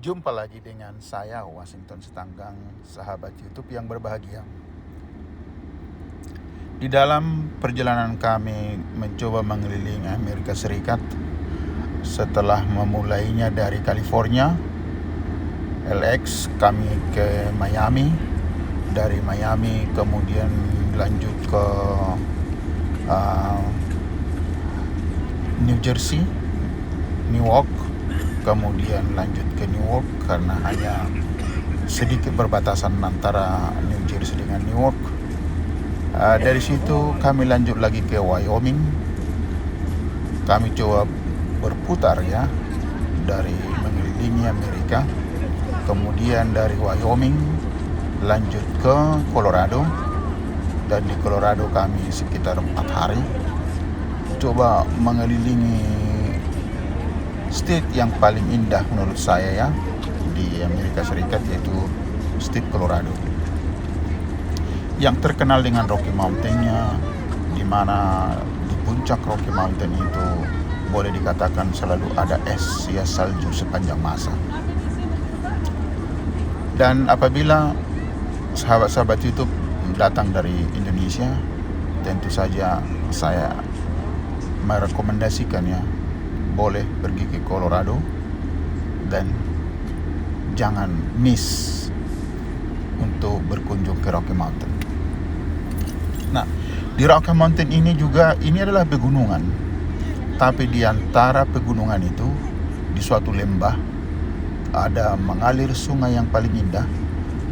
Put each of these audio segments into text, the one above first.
Jumpa lagi dengan saya, Washington Sitanggang, sahabat YouTube yang berbahagia. Di dalam perjalanan kami mencoba mengelilingi Amerika Serikat, setelah memulainya dari California, LX, kami ke Miami. Dari Miami kemudian lanjut ke uh, New Jersey, Newark, kemudian lanjut ke Newark karena hanya sedikit berbatasan antara New Jersey dengan Newark. Dari situ kami lanjut lagi ke Wyoming. Kami coba berputar ya, dari mengelilingi Amerika. Kemudian dari Wyoming lanjut ke Colorado. Dan di Colorado kami sekitar 4 hari coba mengelilingi state yang paling indah menurut saya ya di Amerika Serikat, yaitu state Colorado, yang terkenal dengan Rocky Mountain-nya, di mana di puncak Rocky Mountain itu boleh dikatakan selalu ada es ya, salju sepanjang masa. Dan apabila sahabat-sahabat YouTube datang dari Indonesia, tentu saja saya merekomendasikan ya, boleh pergi ke Colorado dan jangan miss untuk berkunjung ke Rocky Mountain. Nah, di Rocky Mountain ini juga, ini adalah pegunungan. Tapi di antara pegunungan itu, di suatu lembah, ada mengalir sungai yang paling indah.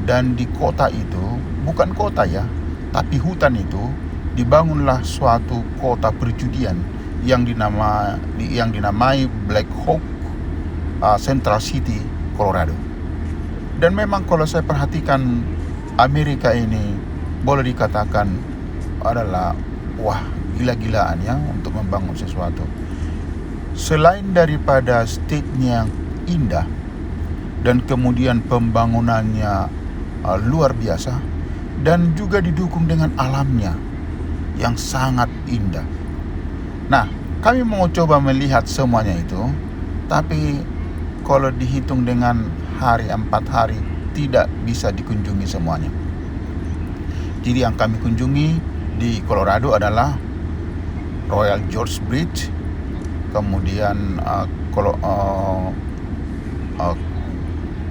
Dan di kota itu, bukan kota ya, tapi hutan itu, dibangunlah suatu kota perjudian yang dinamai Black Hawk Central City, Colorado. Dan memang kalau saya perhatikan, Amerika ini boleh dikatakan adalah wah, gila-gilaan ya untuk membangun sesuatu. Selain daripada state-nya yang indah dan kemudian pembangunannya luar biasa, dan juga didukung dengan alamnya yang sangat indah. Nah, kami mau coba melihat semuanya itu, tapi kalau dihitung dengan 4 hari tidak bisa dikunjungi semuanya. Jadi yang kami kunjungi di Colorado adalah Royal Gorge Bridge, kemudian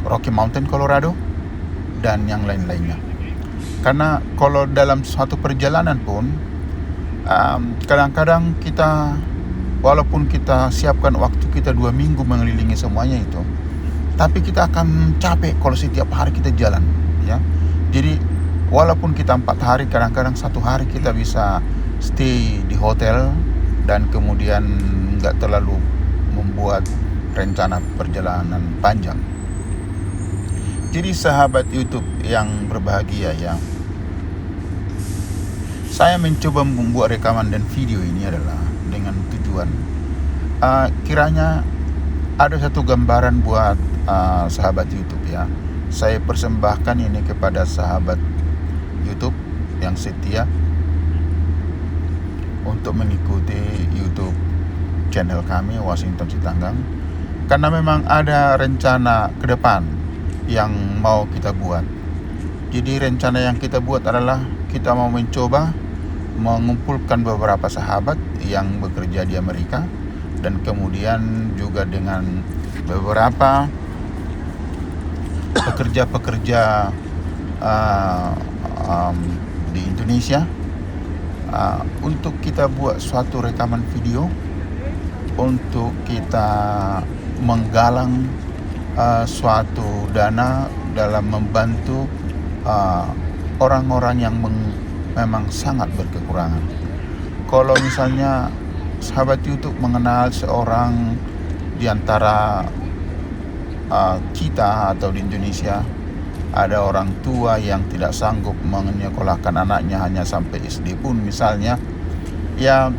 Rocky Mountain Colorado, dan yang lain-lainnya. Karena kalau dalam suatu perjalanan pun kadang-kadang kita, walaupun kita siapkan waktu kita 2 minggu mengelilingi semuanya itu, tapi kita akan capek kalau setiap hari kita jalan ya. Jadi walaupun kita 4 hari, kadang-kadang 1 hari kita bisa stay di hotel dan kemudian nggak terlalu membuat rencana perjalanan panjang. Jadi sahabat YouTube yang berbahagia ya, saya mencoba membuat rekaman dan video ini adalah dengan tujuan kiranya ada satu gambaran buat sahabat YouTube ya. Saya persembahkan ini kepada sahabat YouTube yang setia untuk mengikuti YouTube channel kami, Washington Sitanggang, karena memang ada rencana ke depan yang mau kita buat. Jadi rencana yang kita buat adalah kita mau mencoba mengumpulkan beberapa sahabat yang bekerja di Amerika, dan kemudian juga dengan beberapa pekerja-pekerja di Indonesia, untuk kita buat suatu rekaman video untuk kita menggalang suatu dana dalam membantu orang-orang yang memang sangat berkekurangan. Kalau misalnya sahabat YouTube mengenal seorang di antara kita atau di Indonesia, ada orang tua yang tidak sanggup menyekolahkan anaknya hanya sampai SD pun misalnya, ya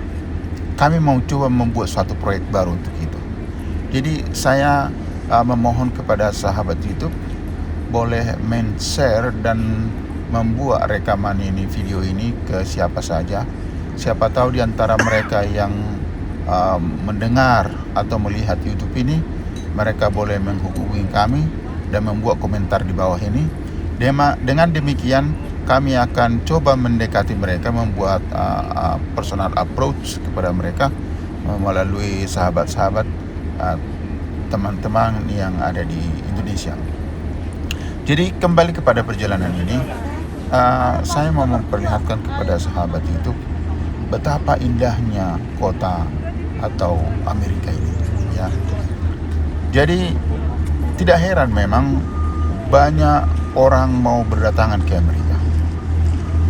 kami mau coba membuat suatu proyek baru untuk itu. Jadi saya memohon kepada sahabat YouTube boleh men-share dan membuat rekaman ini, video ini ke siapa saja. Siapa tahu di antara mereka yang mendengar atau melihat YouTube ini mereka boleh menghubungi kami dan membuat komentar di bawah ini. Dengan demikian kami akan coba mendekati mereka, membuat personal approach kepada mereka melalui sahabat-sahabat teman-teman yang ada di Indonesia. Jadi kembali kepada perjalanan ini, saya mau memperlihatkan kepada sahabat YouTube betapa indahnya kota atau Amerika ini, ya. Jadi tidak heran memang banyak orang mau berdatangan ke Amerika.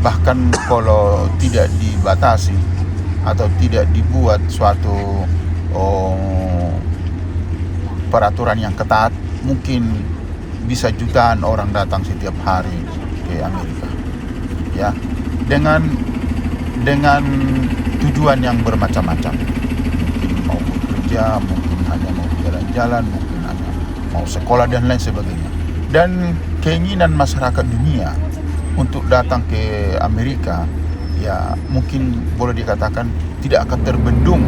Bahkan kalau tidak dibatasi atau tidak dibuat suatu peraturan yang ketat, mungkin bisa jutaan orang datang setiap hari ke Amerika, ya, dengan tujuan yang bermacam-macam. Mungkin mau bekerja, mungkin hanya mau jalan-jalan, mungkin hanya mau sekolah dan lain sebagainya. Dan keinginan masyarakat dunia untuk datang ke Amerika, ya mungkin boleh dikatakan tidak akan terbendung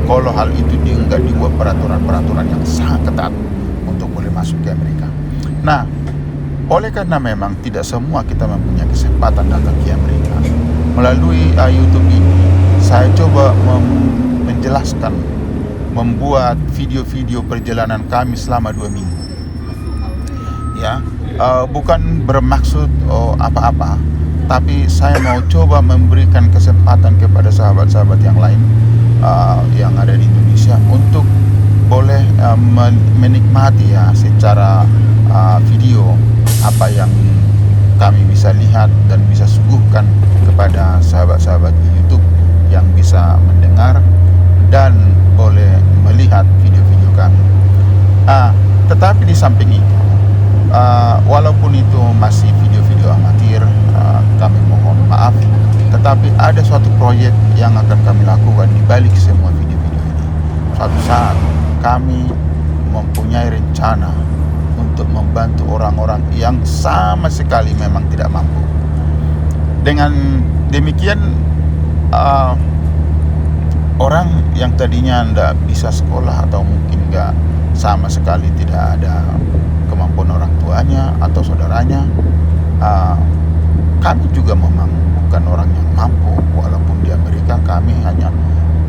kalau hal itu enggak dibuat peraturan-peraturan yang sangat ketat untuk boleh masuk ke Amerika. Nah, oleh karena memang tidak semua kita mempunyai kesempatan datang ke Amerika, melalui YouTube ini saya coba menjelaskan, membuat video-video perjalanan kami selama 2 minggu. Ya, bukan bermaksud apa-apa, tapi saya mau coba memberikan kesempatan kepada sahabat-sahabat yang lain yang ada di Indonesia untuk boleh menikmati ya secara video apa yang kami bisa lihat dan bisa suguhkan kepada sahabat-sahabat di YouTube yang bisa mendengar dan boleh melihat video-video kami. Tetapi di samping itu, walaupun itu masih video-video amatir, kami mohon maaf, tetapi ada suatu proyek yang akan kami lakukan di balik semua video-video ini. Suatu saat kami mempunyai rencana untuk membantu orang-orang yang sama sekali memang tidak mampu. Dengan demikian, orang yang tadinya tidak bisa sekolah atau mungkin nggak sama sekali tidak ada kemampuan orang tuanya atau saudaranya, kami juga memang bukan orang yang mampu. Walaupun di Amerika kami hanya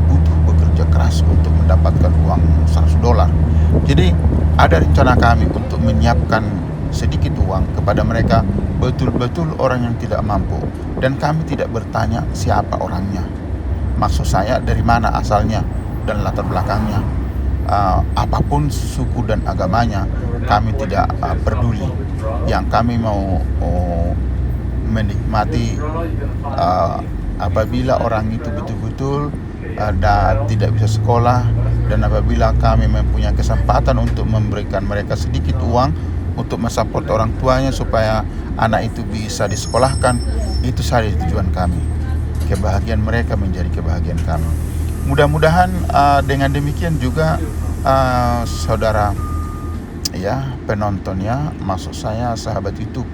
butuh bekerja keras untuk mendapatkan uang $100. Jadi ada rencana kami untuk menyiapkan sedikit uang kepada mereka, betul-betul orang yang tidak mampu. Dan kami tidak bertanya siapa orangnya, maksud saya dari mana asalnya dan latar belakangnya, apapun suku dan agamanya, kami tidak peduli. Yang kami mau menikmati apabila orang itu betul-betul tidak bisa sekolah, dan apabila kami mempunyai kesempatan untuk memberikan mereka sedikit uang untuk mensupport orang tuanya supaya anak itu bisa disekolahkan, itu saja tujuan kami. Kebahagiaan mereka menjadi kebahagiaan kami. Mudah-mudahan dengan demikian juga saudara ya penontonnya, maksud saya sahabat YouTube,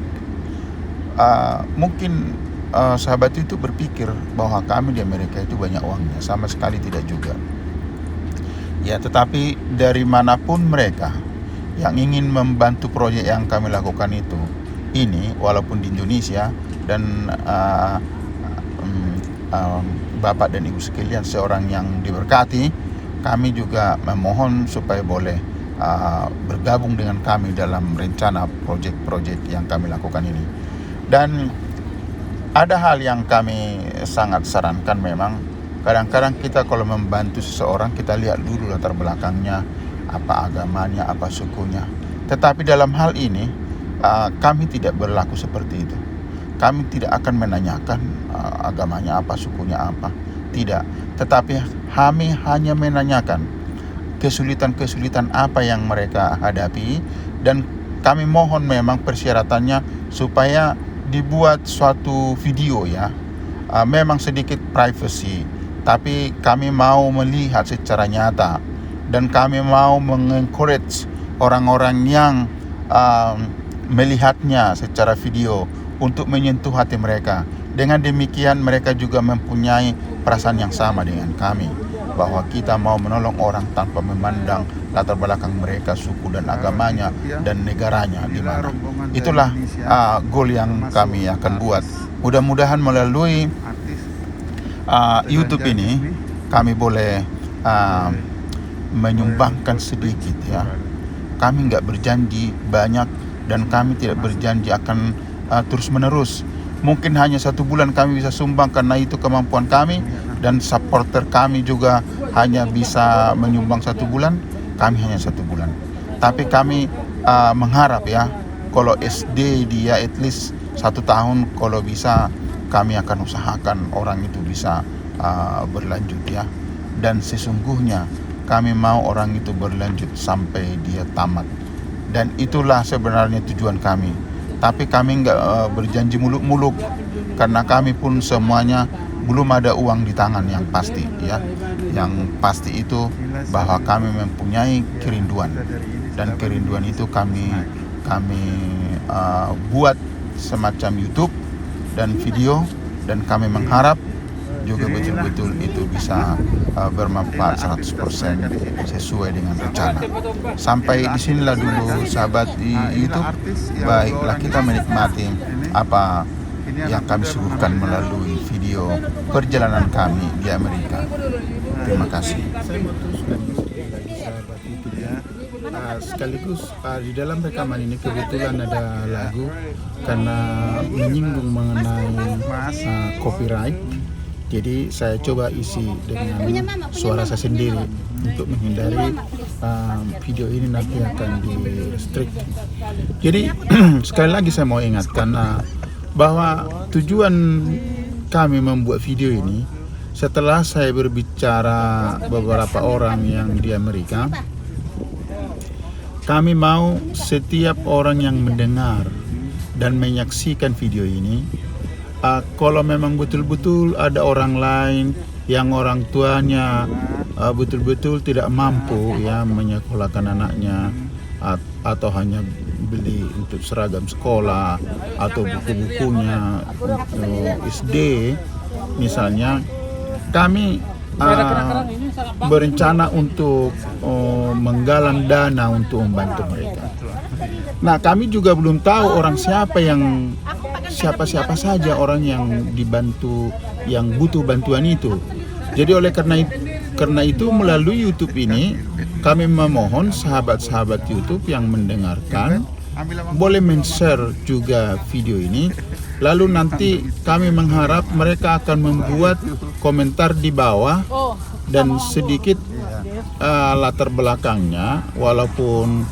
mungkin sahabat itu berpikir bahwa kami di Amerika itu banyak uangnya. Sama sekali tidak juga. Ya, tetapi dari manapun mereka yang ingin membantu proyek yang kami lakukan itu, ini walaupun di Indonesia, dan Bapak dan Ibu sekalian seorang yang diberkati, kami juga memohon supaya boleh bergabung dengan kami dalam rencana proyek-proyek yang kami lakukan ini. Dan ada hal yang kami sangat sarankan memang. Kadang-kadang kita kalau membantu seseorang, kita lihat dulu latar belakangnya, apa agamanya, apa sukunya. Tetapi dalam hal ini, kami tidak berlaku seperti itu. Kami tidak akan menanyakan agamanya apa, sukunya apa. Tidak. Tetapi kami hanya menanyakan kesulitan-kesulitan apa yang mereka hadapi. Dan kami mohon memang persyaratannya supaya dibuat suatu video ya. Memang sedikit privacy, tapi kami mau melihat secara nyata, dan kami mau mengencourage orang-orang yang melihatnya secara video untuk menyentuh hati mereka. Dengan demikian mereka juga mempunyai perasaan yang sama dengan kami, bahwa kita mau menolong orang tanpa memandang latar belakang mereka, suku dan agamanya dan negaranya di mana. Rombongan dari Itulah Indonesia goal yang masuk kami akan ke buat. atas. Mudah-mudahan melalui Artis YouTube ini kami boleh menyumbangkan sedikit ya. Kami nggak berjanji banyak dan kami tidak berjanji akan terus menerus. Mungkin hanya 1 bulan kami bisa sumbang karena itu kemampuan kami, dan supporter kami juga hanya bisa menyumbang 1 bulan. Kami hanya 1 bulan. Tapi kami mengharap ya, kalau SD dia at least 1 tahun, kalau bisa kami akan usahakan orang itu bisa berlanjut ya. Dan sesungguhnya kami mau orang itu berlanjut sampai dia tamat. Dan itulah sebenarnya tujuan kami. Tapi kami nggak berjanji muluk-muluk, karena kami pun semuanya belum ada uang di tangan yang pasti ya. Yang pasti itu bahwa kami mempunyai kerinduan, dan kerinduan itu kami buat semacam YouTube dan video, dan kami mengharap juga betul-betul itu bisa bermanfaat 100% sesuai dengan rencana. Sampai disinilah dulu sahabat di YouTube. Baiklah, kita menikmati apa yang kami suguhkan melalui video perjalanan kami di Amerika. Terima kasih. Saya mau teruskan bagi sahabat YouTube ya. Sekaligus di dalam rekaman ini kebetulan ada lagu, karena menyinggung mengenai copyright. Jadi saya coba isi dengan suara saya sendiri untuk menghindari video ini nanti akan di-restrict. Jadi sekali lagi saya mau ingatkan bahwa tujuan kami membuat video ini, setelah saya berbicara beberapa orang yang di Amerika, kami mau setiap orang yang mendengar dan menyaksikan video ini, kalau memang betul-betul ada orang lain yang orang tuanya betul-betul tidak mampu ya menyekolahkan anaknya, atau hanya beli untuk seragam sekolah atau buku-bukunya SD misalnya, kami berencana untuk menggalang dana untuk membantu mereka. Nah, kami juga belum tahu orang siapa saja orang yang dibantu, yang butuh bantuan itu. Jadi oleh karena itu melalui YouTube ini kami memohon sahabat-sahabat YouTube yang mendengarkan boleh men-share juga video ini. Lalu nanti kami mengharap mereka akan membuat komentar di bawah dan sedikit latar belakangnya, walaupun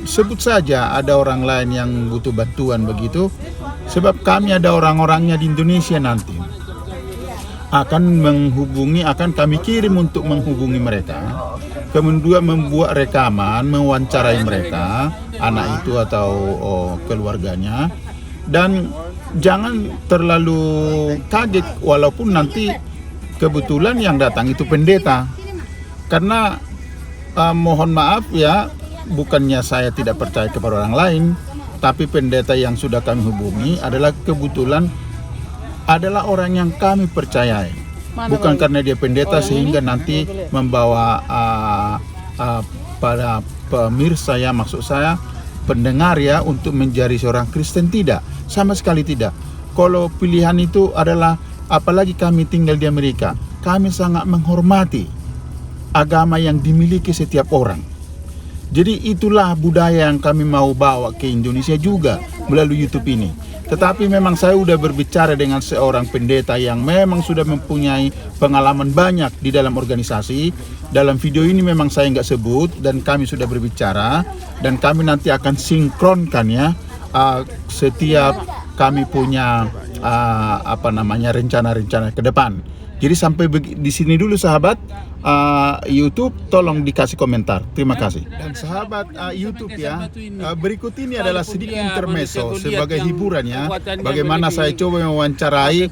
sebut saja ada orang lain yang butuh bantuan begitu, sebab kami ada orang-orangnya di Indonesia nanti akan kami kirim untuk menghubungi mereka, kemudian membuat rekaman, mewawancarai mereka, anak itu atau keluarganya, dan jangan terlalu kaget walaupun nanti kebetulan yang datang itu pendeta, karena mohon maaf ya, bukannya saya tidak percaya kepada orang lain, tapi pendeta yang sudah kami hubungi adalah kebetulan adalah orang yang kami percayai. Bukan karena dia pendeta sehingga nanti membawa pada pemirsa ya, maksud saya pendengar ya, untuk menjadi seorang Kristen. Tidak, sama sekali tidak. Kalau pilihan itu adalah, apalagi kami tinggal di Amerika, kami sangat menghormati agama yang dimiliki setiap orang. Jadi itulah budaya yang kami mau bawa ke Indonesia juga melalui YouTube ini. Tetapi memang saya sudah berbicara dengan seorang pendeta yang memang sudah mempunyai pengalaman banyak di dalam organisasi. Dalam video ini memang saya nggak sebut, dan kami sudah berbicara, dan kami nanti akan sinkronkan ya, setiap kami punya rencana-rencana ke depan. Jadi sampai di sini dulu sahabat YouTube, tolong dikasih komentar. Terima kasih. Dan sahabat YouTube ya, berikut ini adalah sedikit intermezzo sebagai hiburan ya, bagaimana saya coba mewawancarai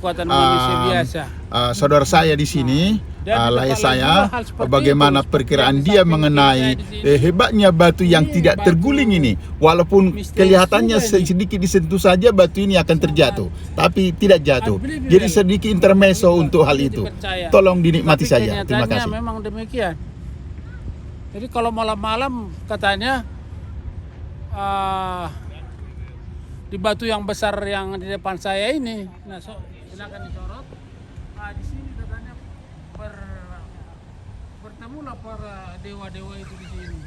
saudara saya di sini, layar saya, bagaimana perkiraan dia mengenai hebatnya batu yang tidak terguling ini. Walaupun kelihatannya sedikit disentuh saja batu ini akan terjatuh, tapi tidak jatuh. Jadi sedikit intermezzo untuk hal itu. Tolong dinikmati saja. Terima kasih. Memang demikian. Jadi kalau malam-malam katanya di batu yang besar yang di depan saya ini, nah silakan disorot. Di sini katanya bertemulah para dewa-dewa itu di sini.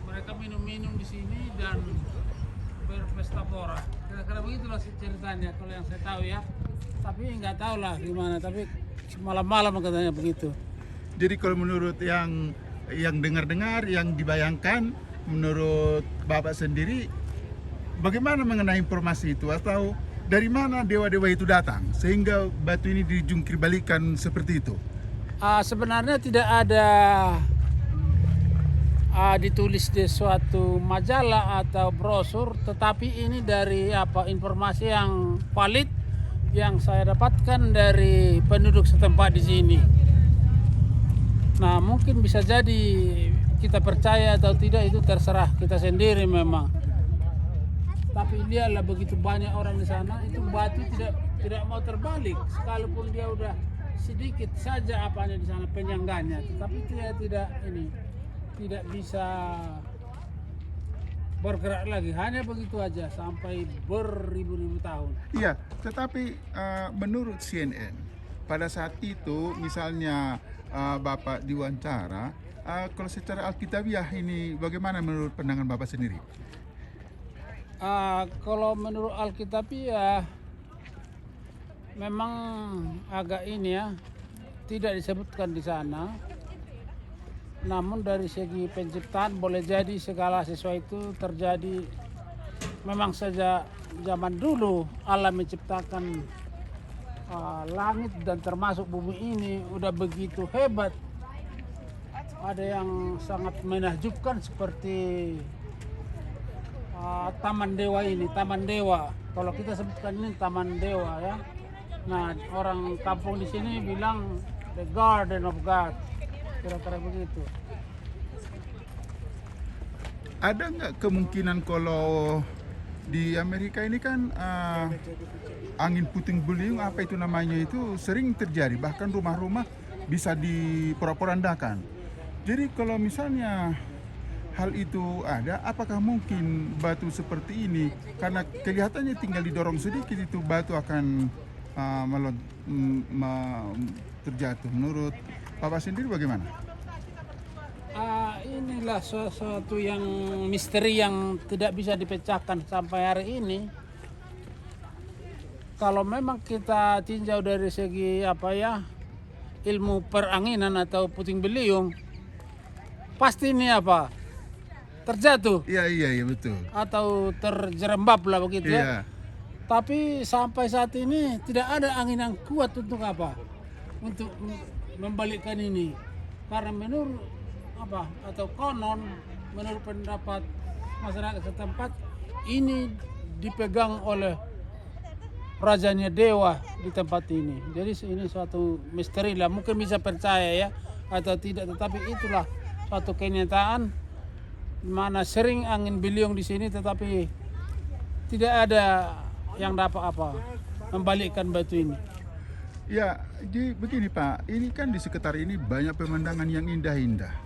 Mereka minum-minum di sini dan berpesta pora. Kira-kira begitulah ceritanya kalau yang saya tahu ya. Tapi nggak tahu lah gimana. Tapi malam-malam katanya begitu. Jadi kalau menurut yang dengar-dengar, yang dibayangkan, menurut Bapak sendiri, bagaimana mengenai informasi itu? Atau dari mana dewa-dewa itu datang sehingga batu ini dijungkir balikan seperti itu? Sebenarnya tidak ada ditulis di suatu majalah atau brosur, tetapi ini dari informasi yang valid yang saya dapatkan dari penduduk setempat di sini. Nah, mungkin bisa jadi kita percaya atau tidak itu terserah kita sendiri memang. Tapi lihatlah begitu banyak orang di sana, itu batu tidak mau terbalik sekalipun dia udah sedikit saja apanya di sana penyangganya, tetapi dia tidak bisa bergerak lagi, hanya begitu aja sampai beribu-ribu tahun. Iya, tetapi menurut CNN pada saat itu misalnya Bapak diwawancara, kalau secara alkitabiah ini bagaimana menurut pandangan Bapak sendiri? Kalau menurut alkitabiah memang agak tidak disebutkan di sana. Namun dari segi penciptaan boleh jadi segala sesuatu itu terjadi memang sejak zaman dulu Allah menciptakan langit dan termasuk bumi ini udah begitu hebat. Ada yang sangat menakjubkan seperti Taman Dewa ini, Taman Dewa. Kalau kita sebutkan ini Taman Dewa ya. Nah, orang kampung di sini bilang the Garden of God. Kira-kira begitu. Ada nggak kemungkinan kalau di Amerika ini kan angin puting beliung apa itu namanya itu sering terjadi, bahkan rumah-rumah bisa diporak-porandakan. Jadi kalau misalnya hal itu ada, apakah mungkin batu seperti ini karena kelihatannya tinggal didorong sedikit itu batu akan terjatuh? Menurut Bapak sendiri bagaimana? Inilah sesuatu yang misteri yang tidak bisa dipecahkan sampai hari ini. Kalau memang kita tinjau dari segi ilmu peranginan atau puting beliung, pasti ini terjatuh. Iya betul. Atau terjerembab lah begitu ya. Tapi sampai saat ini tidak ada angin yang kuat untuk untuk membalikkan ini. Karena menurut atau konon menurut pendapat masyarakat setempat ini dipegang oleh rajanya dewa di tempat ini. Jadi ini suatu misteri lah, mungkin bisa percaya ya atau tidak, tetapi itulah suatu kenyataan mana sering angin beliung di sini tetapi tidak ada yang dapat membalikkan batu ini. Ya, jadi begini Pak, ini kan di sekitar ini banyak pemandangan yang indah-indah.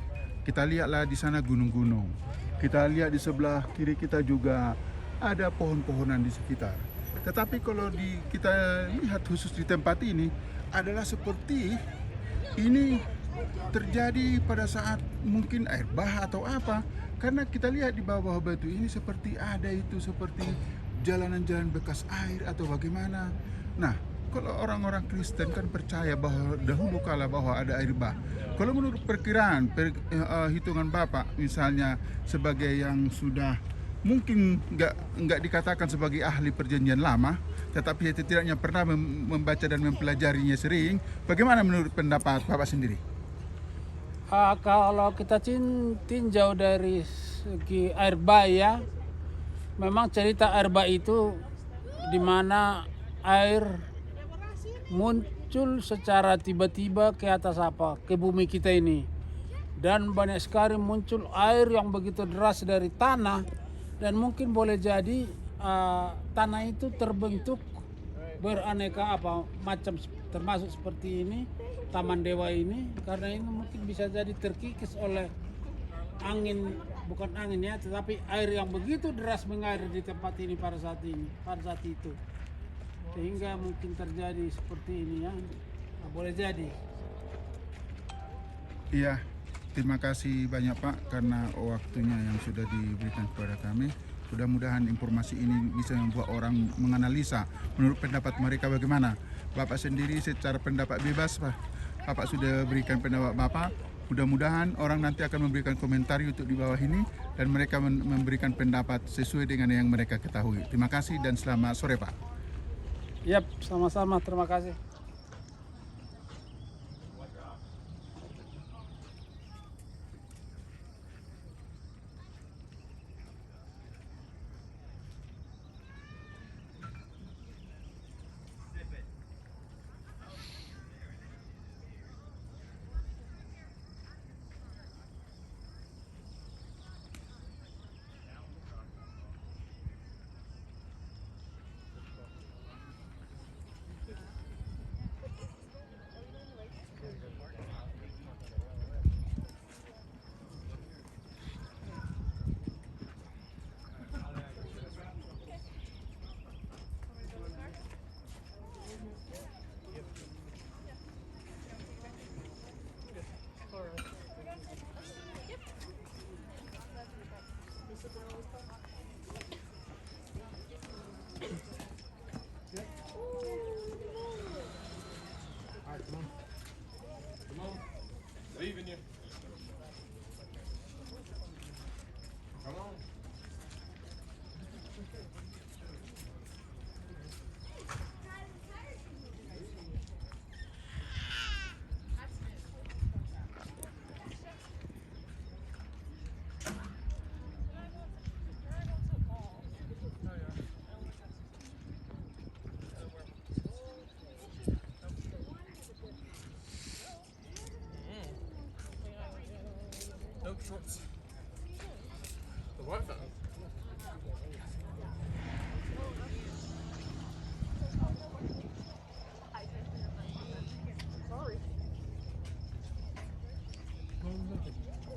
Kita lihatlah di sana gunung-gunung. Kita lihat di sebelah kiri kita juga ada pohon-pohonan di sekitar. Tetapi kalau kita lihat khusus di tempat ini adalah seperti ini terjadi pada saat mungkin air bah atau apa. Karena kita lihat di bawah batu ini seperti jalanan-jalan bekas air atau bagaimana. Nah, kalau orang-orang Kristen kan percaya bahwa dahulu kala bahwa ada air bah. Kalau menurut perkiraan, hitungan Bapak misalnya sebagai yang sudah mungkin nggak dikatakan sebagai ahli perjanjian lama, tetapi setidaknya pernah membaca dan mempelajarinya sering, bagaimana menurut pendapat Bapak sendiri? Kalau kita tinjau dari segi air bah ya, memang cerita air bah itu di mana air muncul secara tiba-tiba ke atas ke bumi kita ini, dan banyak sekali muncul air yang begitu deras dari tanah, dan mungkin boleh jadi tanah itu terbentuk beraneka macam termasuk seperti ini Taman Dewa ini, karena ini mungkin bisa jadi terkikis oleh angin, bukan angin ya, tetapi air yang begitu deras mengalir di tempat ini pada saat itu, sehingga mungkin terjadi seperti ini ya. Nah, boleh jadi. Iya, terima kasih banyak Pak karena waktunya yang sudah diberikan kepada kami. Mudah-mudahan informasi ini bisa membuat orang menganalisa menurut pendapat mereka bagaimana. Bapak sendiri secara pendapat bebas Pak. Bapak sudah berikan pendapat Bapak. Mudah-mudahan orang nanti akan memberikan komentar untuk di bawah ini dan mereka memberikan pendapat sesuai dengan yang mereka ketahui. Terima kasih dan selamat sore Pak. Yap, sama-sama, terima kasih. Leaving you. Come on. No shorts. The Wi-Fi.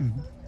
Mhm.